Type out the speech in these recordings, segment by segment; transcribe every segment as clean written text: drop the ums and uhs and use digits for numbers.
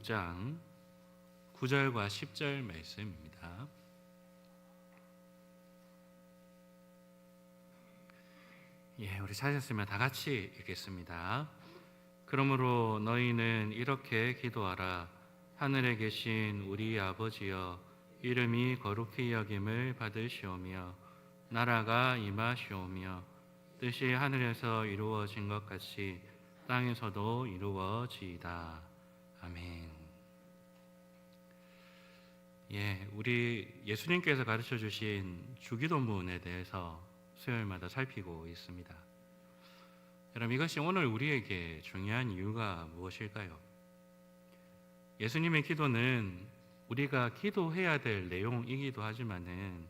6장 9절과 10절 말씀입니다. 우리 찾았으면 다 같이 읽겠습니다. 그러므로 너희는 이렇게 기도하라. 하늘에 계신 우리 아버지여, 이름이 거룩히 여김을 받으시오며 나라가 임하시오며 뜻이 하늘에서 이루어진 것 같이 땅에서도 이루어지이다. 아멘. 우리 예수님께서 가르쳐 주신 주기도문에 대해서 수요일마다 살피고 있습니다. 여러분, 이것이 오늘 우리에게 중요한 이유가 무엇일까요? 예수님의 기도는 우리가 기도해야 될 내용이기도 하지만은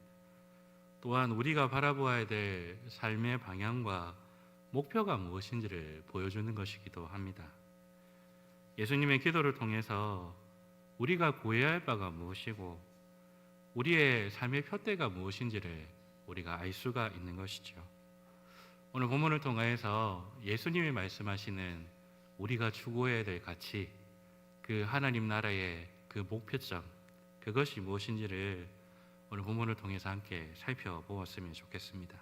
또한 우리가 바라보아야 될 삶의 방향과 목표가 무엇인지를 보여주는 것이기도 합니다. 예수님의 기도를 통해서 우리가 구해야 할 바가 무엇이고 우리의 삶의 표대가 무엇인지를 우리가 알 수가 있는 것이죠. 오늘 본문을 통해서 예수님이 말씀하시는 우리가 추구해야 될 가치, 그 하나님 나라의 그 목표점, 그것이 무엇인지를 오늘 본문을 통해서 함께 살펴보았으면 좋겠습니다.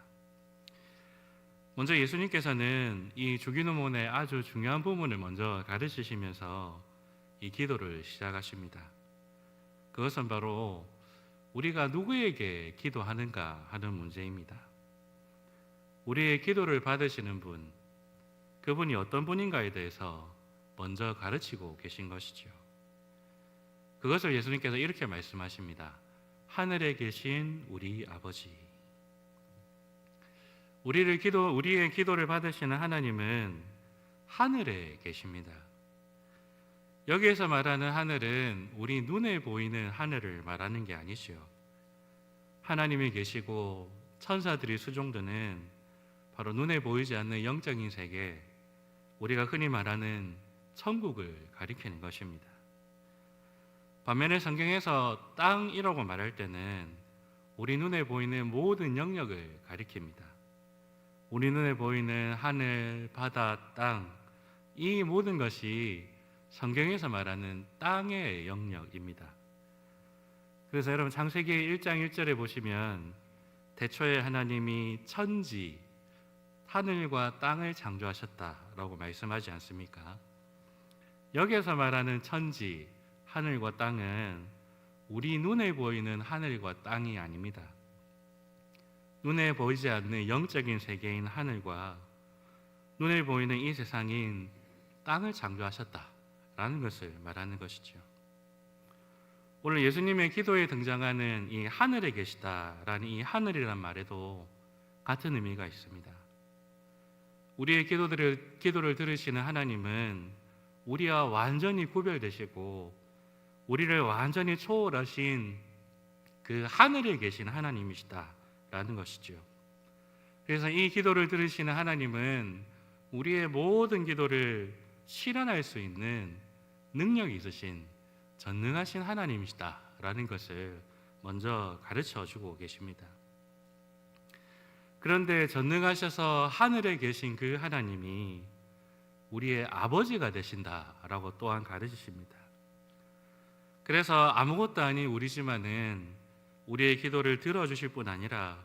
먼저 예수님께서는 이 주기도문의 아주 중요한 부분을 먼저 가르치시면서 이 기도를 시작하십니다. 그것은 바로 우리가 누구에게 기도하는가 하는 문제입니다. 우리의 기도를 받으시는 분, 그분이 어떤 분인가에 대해서 먼저 가르치고 계신 것이죠. 그것을 예수님께서 이렇게 말씀하십니다. 하늘에 계신 우리 아버지. 우리의 기도를 받으시는 하나님은 하늘에 계십니다. 여기에서 말하는 하늘은 우리 눈에 보이는 하늘을 말하는 게 아니죠. 하나님이 계시고 천사들이 수종드는 바로 눈에 보이지 않는 영적인 세계, 우리가 흔히 말하는 천국을 가리키는 것입니다. 반면에 성경에서 땅이라고 말할 때는 우리 눈에 보이는 모든 영역을 가리킵니다. 우리 눈에 보이는 하늘, 바다, 땅, 이 모든 것이 성경에서 말하는 땅의 영역입니다. 그래서 여러분 창세기 1장 1절에 보시면 태초에 하나님이 천지, 하늘과 땅을 창조하셨다라고 말씀하지 않습니까? 여기에서 말하는 천지, 하늘과 땅은 우리 눈에 보이는 하늘과 땅이 아닙니다. 눈에 보이지 않는 영적인 세계인 하늘과 눈에 보이는 이 세상인 땅을 창조하셨다라는 것을 말하는 것이죠. 오늘 예수님의 기도에 등장하는 이 하늘에 계시다라는 이 하늘이란 말에도 같은 의미가 있습니다. 우리의 기도를 들으시는 하나님은 우리와 완전히 구별되시고 우리를 완전히 초월하신 그 하늘에 계신 하나님이시다라는 것이죠. 그래서 이 기도를 들으시는 하나님은 우리의 모든 기도를 실현할 수 있는 능력이 있으신 전능하신 하나님이시다라는 것을 먼저 가르쳐 주고 계십니다. 그런데 전능하셔서 하늘에 계신 그 하나님이 우리의 아버지가 되신다라고 또한 가르치십니다. 그래서 아무것도 아닌 우리지만은 우리의 기도를 들어주실 뿐 아니라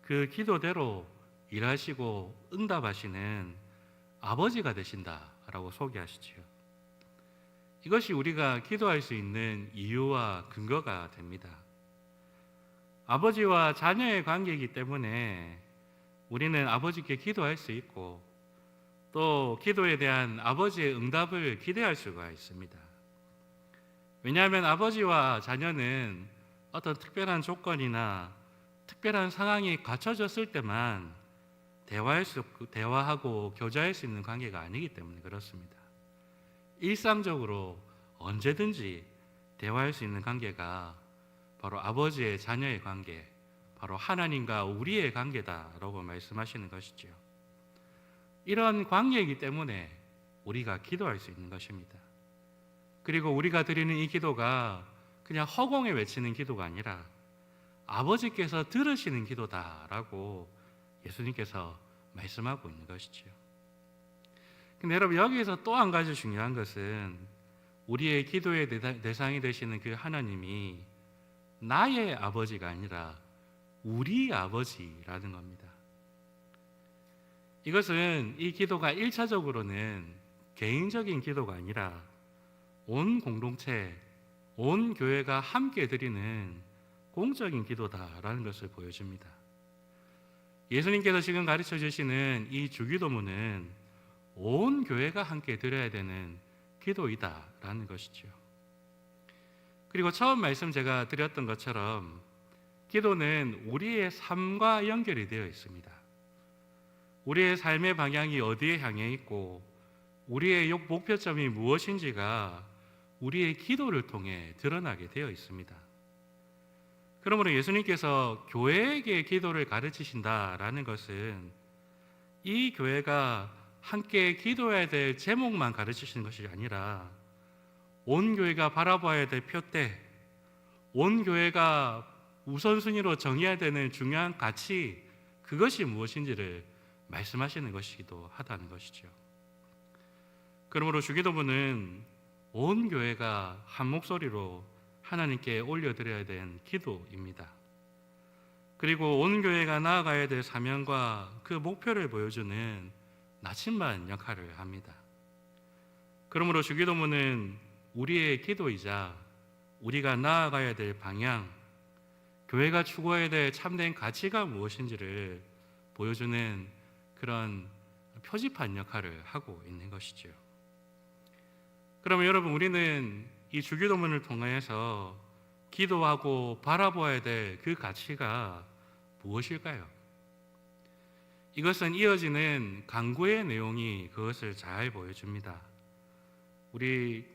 그 기도대로 일하시고 응답하시는 아버지가 되신다라고 소개하시지요. 이것이 우리가 기도할 수 있는 이유와 근거가 됩니다. 아버지와 자녀의 관계이기 때문에 우리는 아버지께 기도할 수 있고 또 기도에 대한 아버지의 응답을 기대할 수가 있습니다. 왜냐하면 아버지와 자녀는 어떤 특별한 조건이나 특별한 상황이 갖춰졌을 때만 대화하고 교제할 수 있는 관계가 아니기 때문에 그렇습니다. 일상적으로 언제든지 대화할 수 있는 관계가 바로 아버지의 자녀의 관계, 바로 하나님과 우리의 관계다라고 말씀하시는 것이죠. 이런 관계이기 때문에 우리가 기도할 수 있는 것입니다. 그리고 우리가 드리는 이 기도가 그냥 허공에 외치는 기도가 아니라 아버지께서 들으시는 기도다라고 예수님께서 말씀하고 있는 것이죠. 근데 여러분 여기에서 또 한 가지 중요한 것은 우리의 기도의 대상이 되시는 그 하나님이 나의 아버지가 아니라 우리 아버지라는 겁니다. 이것은 이 기도가 1차적으로는 개인적인 기도가 아니라 온 공동체, 온 교회가 함께 드리는 공적인 기도다라는 것을 보여줍니다. 예수님께서 지금 가르쳐 주시는 이 주기도문은 온 교회가 함께 드려야 되는 기도이다라는 것이죠. 그리고 처음 말씀 제가 드렸던 것처럼 기도는 우리의 삶과 연결이 되어 있습니다. 우리의 삶의 방향이 어디에 향해 있고 우리의 목표점이 무엇인지가 우리의 기도를 통해 드러나게 되어 있습니다. 그러므로 예수님께서 교회에게 기도를 가르치신다라는 것은 이 교회가 함께 기도해야 될 제목만 가르치시는 것이 아니라 온 교회가 바라봐야 될 표대, 온 교회가 우선순위로 정해야 되는 중요한 가치, 그것이 무엇인지를 말씀하시는 것이기도 하다는 것이죠. 그러므로 주기도문은 온 교회가 한 목소리로 하나님께 올려드려야 되는 기도입니다. 그리고 온 교회가 나아가야 될 사명과 그 목표를 보여주는 나침반 역할을 합니다. 그러므로 주기도문은 우리의 기도이자 우리가 나아가야 될 방향, 교회가 추구해야 될 참된 가치가 무엇인지를 보여주는 그런 표지판 역할을 하고 있는 것이죠. 그러면 여러분, 우리는 이 주기도문을 통해서 기도하고 바라보아야 될 그 가치가 무엇일까요? 이것은 이어지는 간구의 내용이 그것을 잘 보여줍니다. 우리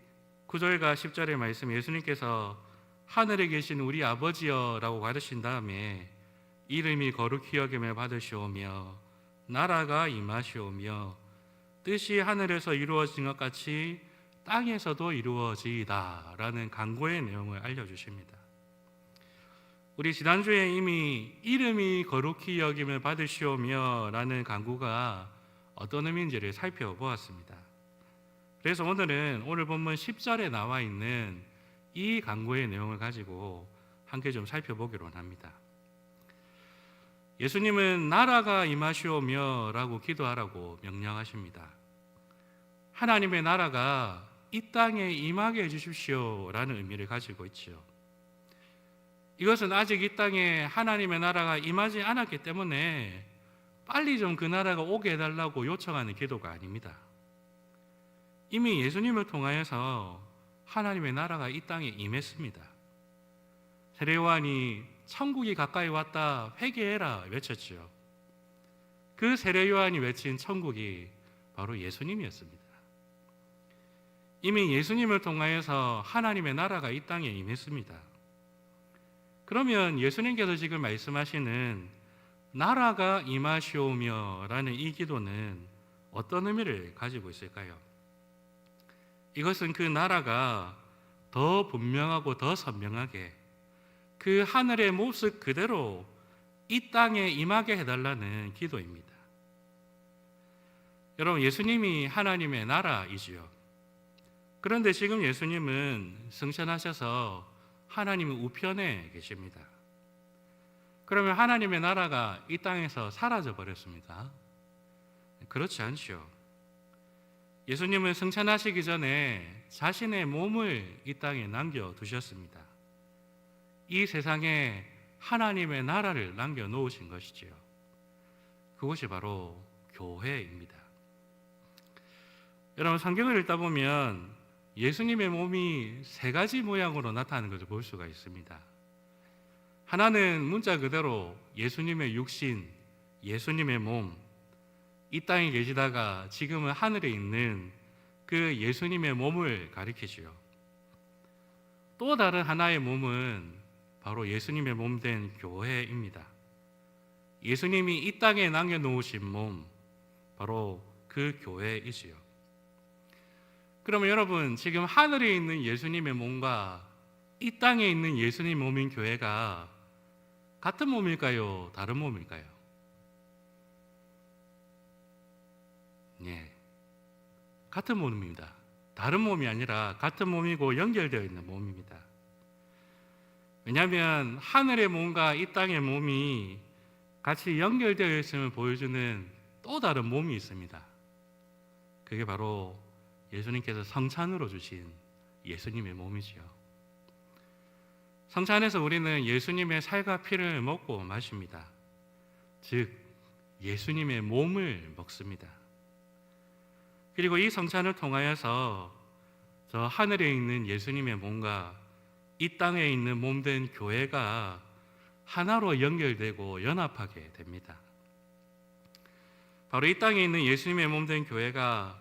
9절과 10절의 말씀, 예수님께서 하늘에 계신 우리 아버지여 라고 가르친 다음에 이름이 거룩히 여김을 받으시오며 나라가 임하시오며 뜻이 하늘에서 이루어진 것 같이 땅에서도 이루어지이다 라는 간구의 내용을 알려주십니다. 우리 지난주에 이미 이름이 거룩히 여김을 받으시오며 라는 간구가 어떤 의미인지를 살펴보았습니다. 그래서 오늘은 오늘 본문 10절에 나와 있는 이 간구의 내용을 가지고 함께 좀 살펴보기로 합니다. 예수님은 나라가 임하시오며 라고 기도하라고 명령하십니다. 하나님의 나라가 이 땅에 임하게 해주십시오 라는 의미를 가지고 있죠. 이것은 아직 이 땅에 하나님의 나라가 임하지 않았기 때문에 빨리 좀 그 나라가 오게 해달라고 요청하는 기도가 아닙니다. 이미 예수님을 통하여서 하나님의 나라가 이 땅에 임했습니다. 세례 요한이 천국이 가까이 왔다 회개해라 외쳤죠. 그 세례 요한이 외친 천국이 바로 예수님이었습니다. 이미 예수님을 통하여서 하나님의 나라가 이 땅에 임했습니다. 그러면 예수님께서 지금 말씀하시는 나라가 임하시오며 라는 이 기도는 어떤 의미를 가지고 있을까요? 이것은 그 나라가 더 분명하고 더 선명하게 그 하늘의 모습 그대로 이 땅에 임하게 해달라는 기도입니다. 여러분, 예수님이 하나님의 나라이지요. 그런데 지금 예수님은 승천하셔서 하나님의 우편에 계십니다. 그러면 하나님의 나라가 이 땅에서 사라져 버렸습니까? 그렇지 않죠. 예수님은 승천하시기 전에 자신의 몸을 이 땅에 남겨두셨습니다. 이 세상에 하나님의 나라를 남겨놓으신 것이지요. 그것이 바로 교회입니다. 여러분, 성경을 읽다 보면 예수님의 몸이 세 가지 모양으로 나타나는 것을 볼 수가 있습니다. 하나는 문자 그대로 예수님의 육신, 예수님의 몸, 이 땅에 계시다가 지금은 하늘에 있는 그 예수님의 몸을 가리키지요. 또 다른 하나의 몸은 바로 예수님의 몸 된 교회입니다. 예수님이 이 땅에 남겨놓으신 몸, 바로 그 교회이지요. 그러면 여러분, 지금 하늘에 있는 예수님의 몸과 이 땅에 있는 예수님 몸인 교회가 같은 몸일까요? 다른 몸일까요? 네, 같은 몸입니다. 다른 몸이 아니라 같은 몸이고 연결되어 있는 몸입니다. 왜냐하면 하늘의 몸과 이 땅의 몸이 같이 연결되어 있음을 보여주는 또 다른 몸이 있습니다. 그게 바로 예수님께서 성찬으로 주신 예수님의 몸이지요. 성찬에서 우리는 예수님의 살과 피를 먹고 마십니다. 즉 예수님의 몸을 먹습니다. 그리고 이 성찬을 통하여서 저 하늘에 있는 예수님의 몸과 이 땅에 있는 몸된 교회가 하나로 연결되고 연합하게 됩니다. 바로 이 땅에 있는 예수님의 몸된 교회가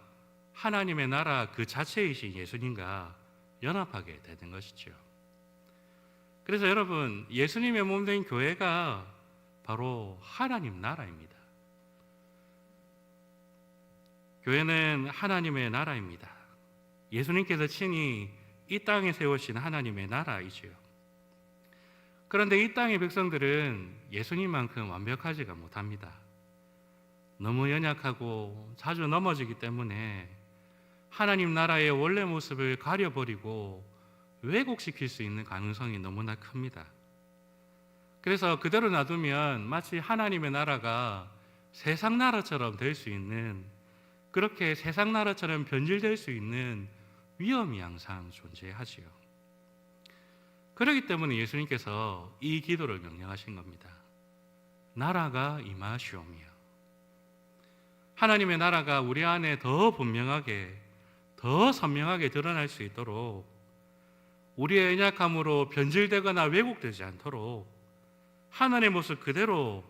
하나님의 나라 그 자체이신 예수님과 연합하게 되는 것이죠. 그래서 여러분, 예수님의 몸된 교회가 바로 하나님 나라입니다. 교회는 하나님의 나라입니다. 예수님께서 친히 이 땅에 세우신 하나님의 나라이지요. 그런데 이 땅의 백성들은 예수님만큼 완벽하지가 못합니다. 너무 연약하고 자주 넘어지기 때문에 하나님 나라의 원래 모습을 가려버리고 왜곡시킬 수 있는 가능성이 너무나 큽니다. 그래서 그대로 놔두면 마치 하나님의 나라가 세상 나라처럼 될 수 있는, 그렇게 세상 나라처럼 변질될 수 있는 위험이 항상 존재하지요. 그렇기 때문에 예수님께서 이 기도를 명령하신 겁니다. 나라가 임하시오며. 하나님의 나라가 우리 안에 더 분명하게, 더 선명하게 드러날 수 있도록, 우리의 연약함으로 변질되거나 왜곡되지 않도록 하나님의 모습 그대로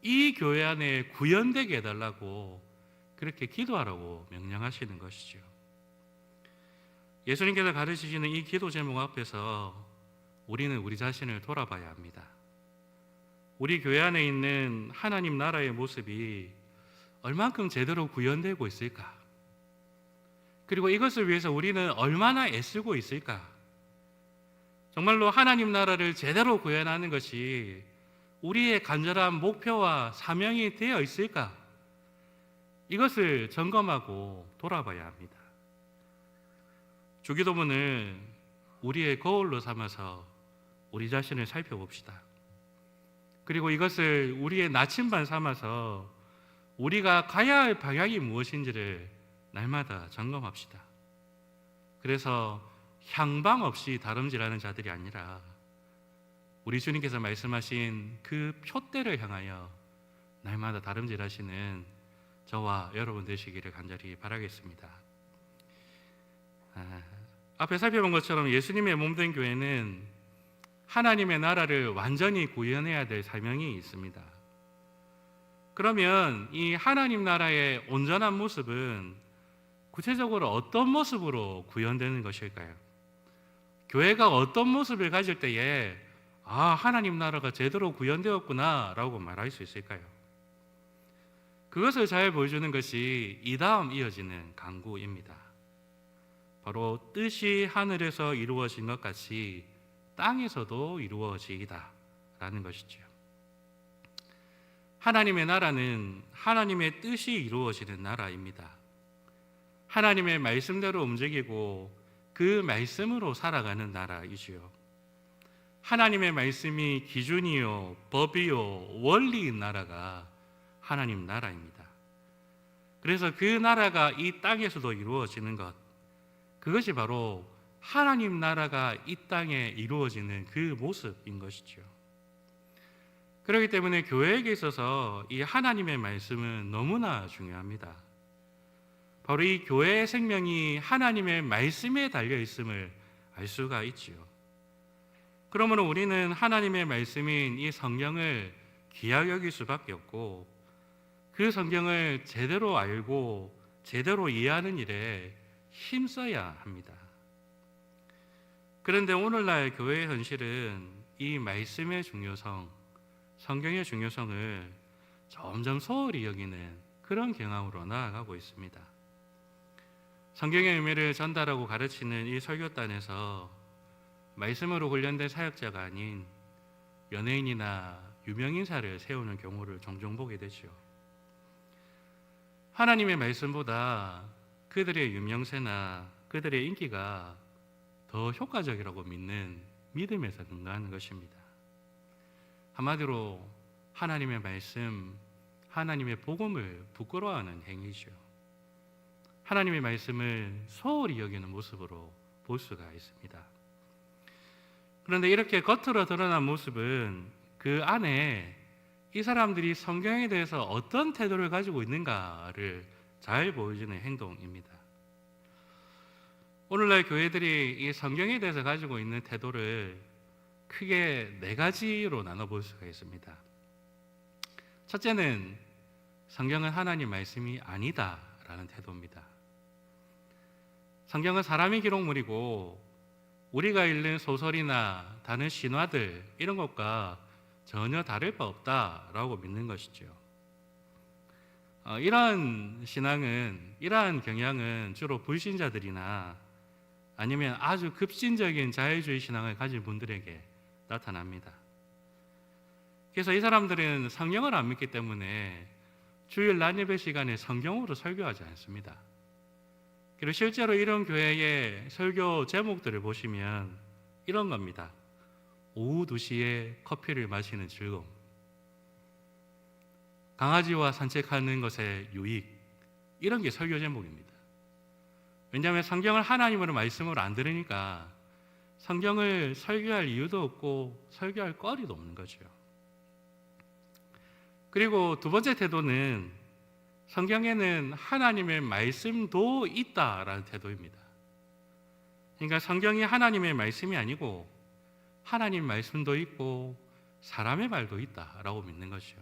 이 교회 안에 구현되게 해달라고 그렇게 기도하라고 명령하시는 것이죠. 예수님께서 가르치시는 이 기도 제목 앞에서 우리는 우리 자신을 돌아봐야 합니다. 우리 교회 안에 있는 하나님 나라의 모습이 얼만큼 제대로 구현되고 있을까? 그리고 이것을 위해서 우리는 얼마나 애쓰고 있을까? 정말로 하나님 나라를 제대로 구현하는 것이 우리의 간절한 목표와 사명이 되어 있을까? 이것을 점검하고 돌아봐야 합니다. 주기도문을 우리의 거울로 삼아서 우리 자신을 살펴봅시다. 그리고 이것을 우리의 나침반 삼아서 우리가 가야 할 방향이 무엇인지를 날마다 점검합시다. 그래서 향방 없이 다름질하는 자들이 아니라 우리 주님께서 말씀하신 그 표대를 향하여 날마다 다름질하시는 저와 여러분 되시기를 간절히 바라겠습니다. 앞에 살펴본 것처럼 예수님의 몸된 교회는 하나님의 나라를 완전히 구현해야 될 사명이 있습니다. 그러면 이 하나님 나라의 온전한 모습은 구체적으로 어떤 모습으로 구현되는 것일까요? 교회가 어떤 모습을 가질 때에 하나님 나라가 제대로 구현되었구나 라고 말할 수 있을까요? 그것을 잘 보여주는 것이 이 다음 이어지는 간구입니다. 바로 뜻이 하늘에서 이루어진 것 같이 땅에서도 이루어지이다 라는 것이죠. 하나님의 나라는 하나님의 뜻이 이루어지는 나라입니다. 하나님의 말씀대로 움직이고 그 말씀으로 살아가는 나라이지요. 하나님의 말씀이 기준이요, 법이요, 원리인 나라가 하나님 나라입니다. 그래서 그 나라가 이 땅에서도 이루어지는 것, 그것이 바로 하나님 나라가 이 땅에 이루어지는 그 모습인 것이죠. 그렇기 때문에 교회에게 있어서 이 하나님의 말씀은 너무나 중요합니다. 바로 이 교회의 생명이 하나님의 말씀에 달려 있음을 알 수가 있지요. 그러므로 우리는 하나님의 말씀인 이 성경을 귀하게 여길 수밖에 없고, 그 성경을 제대로 알고 제대로 이해하는 일에 힘써야 합니다. 그런데 오늘날 교회의 현실은 이 말씀의 중요성, 성경의 중요성을 점점 소홀히 여기는 그런 경향으로 나아가고 있습니다. 성경의 의미를 전달하고 가르치는 이 설교단에서 말씀으로 훈련된 사역자가 아닌 연예인이나 유명인사를 세우는 경우를 종종 보게 되죠. 하나님의 말씀보다 그들의 유명세나 그들의 인기가 더 효과적이라고 믿는 믿음에서 근거하는 것입니다. 한마디로 하나님의 말씀, 하나님의 복음을 부끄러워하는 행위죠. 하나님의 말씀을 소홀히 여기는 모습으로 볼 수가 있습니다. 그런데 이렇게 겉으로 드러난 모습은 그 안에 이 사람들이 성경에 대해서 어떤 태도를 가지고 있는가를 잘 보여주는 행동입니다. 오늘날 교회들이 이 성경에 대해서 가지고 있는 태도를 크게 4가지로 나눠볼 수가 있습니다. 첫째는 성경은 하나님 말씀이 아니다라는 태도입니다. 성경은 사람의 기록물이고 우리가 읽는 소설이나 다른 신화들 이런 것과 전혀 다를 바 없다라고 믿는 것이죠. 이러한 신앙은, 이러한 경향은 주로 불신자들이나 아니면 아주 급진적인 자유주의 신앙을 가진 분들에게 나타납니다. 그래서 이 사람들은 성경을 안 믿기 때문에 주일 낮 예배 시간에 성경으로 설교하지 않습니다. 그리고 실제로 이런 교회의 설교 제목들을 보시면 이런 겁니다. 오후 2시에 커피를 마시는 즐거움, 강아지와 산책하는 것의 유익, 이런 게 설교 제목입니다. 왜냐하면 성경을 하나님으로 말씀으로 안 들으니까 성경을 설교할 이유도 없고 설교할 거리도 없는 거죠. 그리고 두 번째 태도는 성경에는 하나님의 말씀도 있다라는 태도입니다. 그러니까 성경이 하나님의 말씀이 아니고 하나님 말씀도 있고 사람의 말도 있다라고 믿는 것이죠.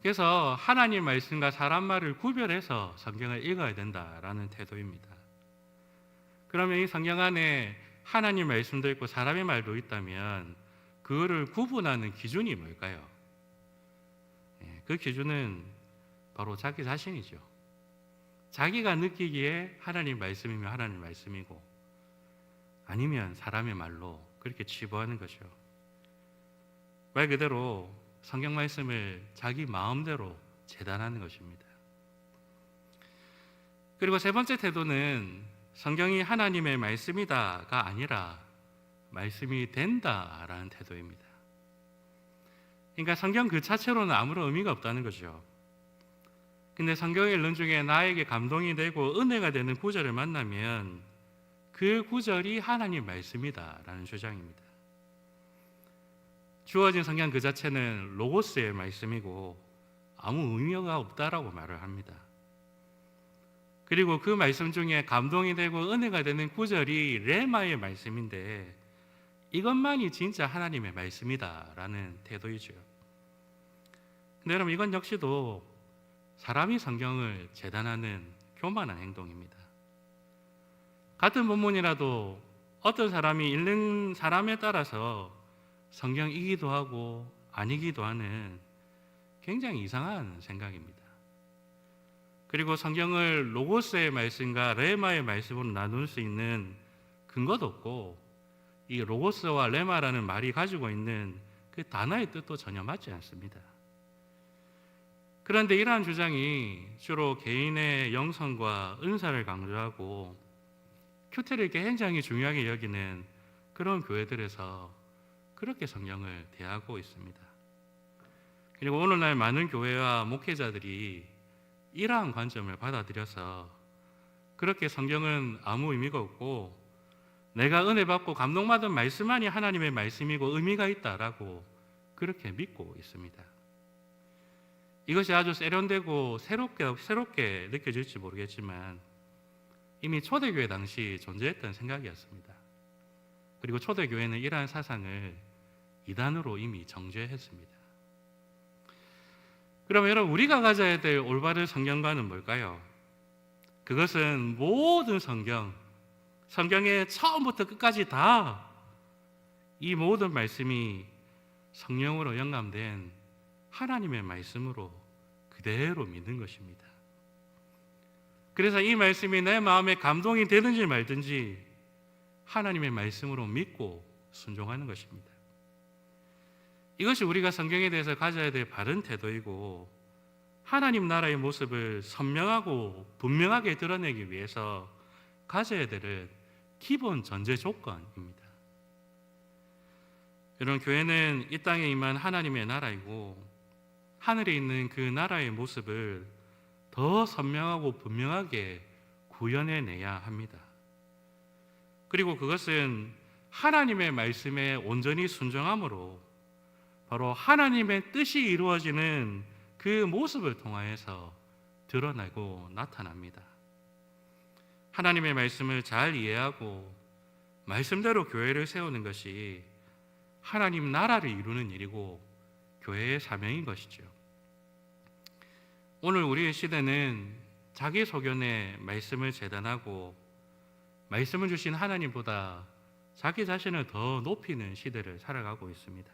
그래서 하나님 말씀과 사람 말을 구별해서 성경을 읽어야 된다라는 태도입니다. 그러면 이 성경 안에 하나님 말씀도 있고 사람의 말도 있다면 그거를 구분하는 기준이 뭘까요? 그 기준은 바로 자기 자신이죠. 자기가 느끼기에 하나님 말씀이면 하나님 말씀이고 아니면 사람의 말로 그렇게 치부하는 것이죠. 말 그대로 성경 말씀을 자기 마음대로 재단하는 것입니다. 그리고 세 번째 태도는 성경이 하나님의 말씀이다가 아니라 말씀이 된다라는 태도입니다. 그러니까 성경 그 자체로는 아무런 의미가 없다는 거죠. 근데 성경의 읽는 중에 나에게 감동이 되고 은혜가 되는 구절을 만나면 그 구절이 하나님 말씀이다라는 주장입니다. 주어진 성경 그 자체는 로고스의 말씀이고 아무 의미가 없다라고 말을 합니다. 그리고 그 말씀 중에 감동이 되고 은혜가 되는 구절이 레마의 말씀인데 이것만이 진짜 하나님의 말씀이다라는 태도이죠. 근데 여러분 이건 역시도 사람이 성경을 재단하는 교만한 행동입니다. 같은 본문이라도 어떤 사람이 읽는 사람에 따라서 성경이기도 하고 아니기도 하는 굉장히 이상한 생각입니다. 그리고 성경을 로고스의 말씀과 레마의 말씀으로 나눌 수 있는 근거도 없고 이 로고스와 레마라는 말이 가지고 있는 그 단어의 뜻도 전혀 맞지 않습니다. 그런데 이러한 주장이 주로 개인의 영성과 은사를 강조하고 큐티를 굉장히 중요하게 여기는 그런 교회들에서 그렇게 성경을 대하고 있습니다. 그리고 오늘날 많은 교회와 목회자들이 이러한 관점을 받아들여서 그렇게 성경은 아무 의미가 없고 내가 은혜 받고 감동받은 말씀만이 하나님의 말씀이고 의미가 있다라고 그렇게 믿고 있습니다. 이것이 아주 세련되고 새롭게 느껴질지 모르겠지만 이미 초대교회 당시 존재했던 생각이었습니다. 그리고 초대교회는 이러한 사상을 이단으로 이미 정죄했습니다. 그러면 여러분 우리가 가져야 될 올바른 성경관은 뭘까요? 그것은 모든 성경의 처음부터 끝까지 다 이 모든 말씀이 성령으로 영감된 하나님의 말씀으로 그대로 믿는 것입니다. 그래서 이 말씀이 내 마음에 감동이 되든지 말든지 하나님의 말씀으로 믿고 순종하는 것입니다. 이것이 우리가 성경에 대해서 가져야 될 바른 태도이고 하나님 나라의 모습을 선명하고 분명하게 드러내기 위해서 가져야 될 기본 전제 조건입니다. 여러분, 교회는 이 땅에 임한 하나님의 나라이고 하늘에 있는 그 나라의 모습을 더 선명하고 분명하게 구현해내야 합니다. 그리고 그것은 하나님의 말씀에 온전히 순종함으로 바로 하나님의 뜻이 이루어지는 그 모습을 통하여서 드러나고 나타납니다. 하나님의 말씀을 잘 이해하고 말씀대로 교회를 세우는 것이 하나님 나라를 이루는 일이고 교회의 사명인 것이죠. 오늘 우리의 시대는 자기 소견에 말씀을 재단하고 말씀을 주신 하나님보다 자기 자신을 더 높이는 시대를 살아가고 있습니다.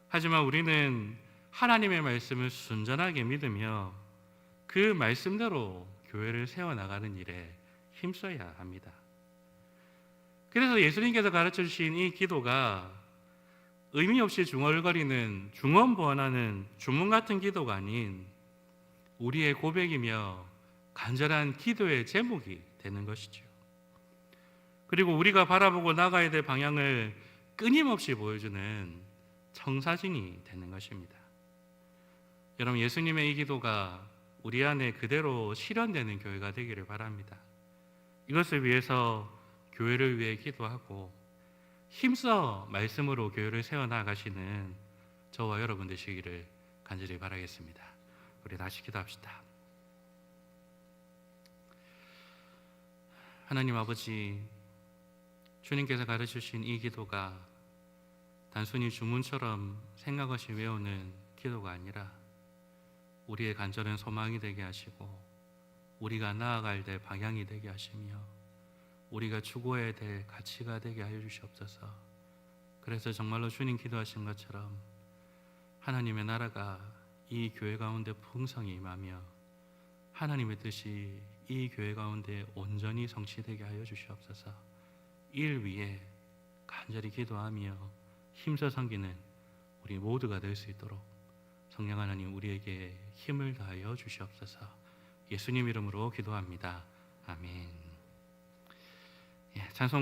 하지만 우리는 하나님의 말씀을 순전하게 믿으며 그 말씀대로 교회를 세워나가는 일에 힘써야 합니다. 그래서 예수님께서 가르쳐 주신 이 기도가 의미 없이 중얼거리는 중언부언하는 주문 같은 기도가 아닌 우리의 고백이며 간절한 기도의 제목이 되는 것이죠. 그리고 우리가 바라보고 나가야 될 방향을 끊임없이 보여주는 청사진이 되는 것입니다. 여러분, 예수님의 이 기도가 우리 안에 그대로 실현되는 교회가 되기를 바랍니다. 이것을 위해서 교회를 위해 기도하고 힘써 말씀으로 교회를 세워나가시는 저와 여러분 되시기를 간절히 바라겠습니다. 우리 다시 기도합시다. 하나님 아버지, 주님께서 가르치신 이 기도가 단순히 주문처럼 생각 없이 외우는 기도가 아니라 우리의 간절한 소망이 되게 하시고 우리가 나아갈 될 방향이 되게 하시며 우리가 추구해야 될 가치가 되게 하여 주시옵소서. 그래서 정말로 주님 기도하신 것처럼 하나님의 나라가 이 교회 가운데 풍성히 임하며 하나님의 뜻이 이 교회 가운데 온전히 성취되게 하여 주시옵소서. 일 위에 간절히 기도하며 힘써 섬기는 우리 모두가 될 수 있도록 성령 하나님 우리에게 힘을 다하여 주시옵소서. 예수님 이름으로 기도합니다. 아멘. 찬송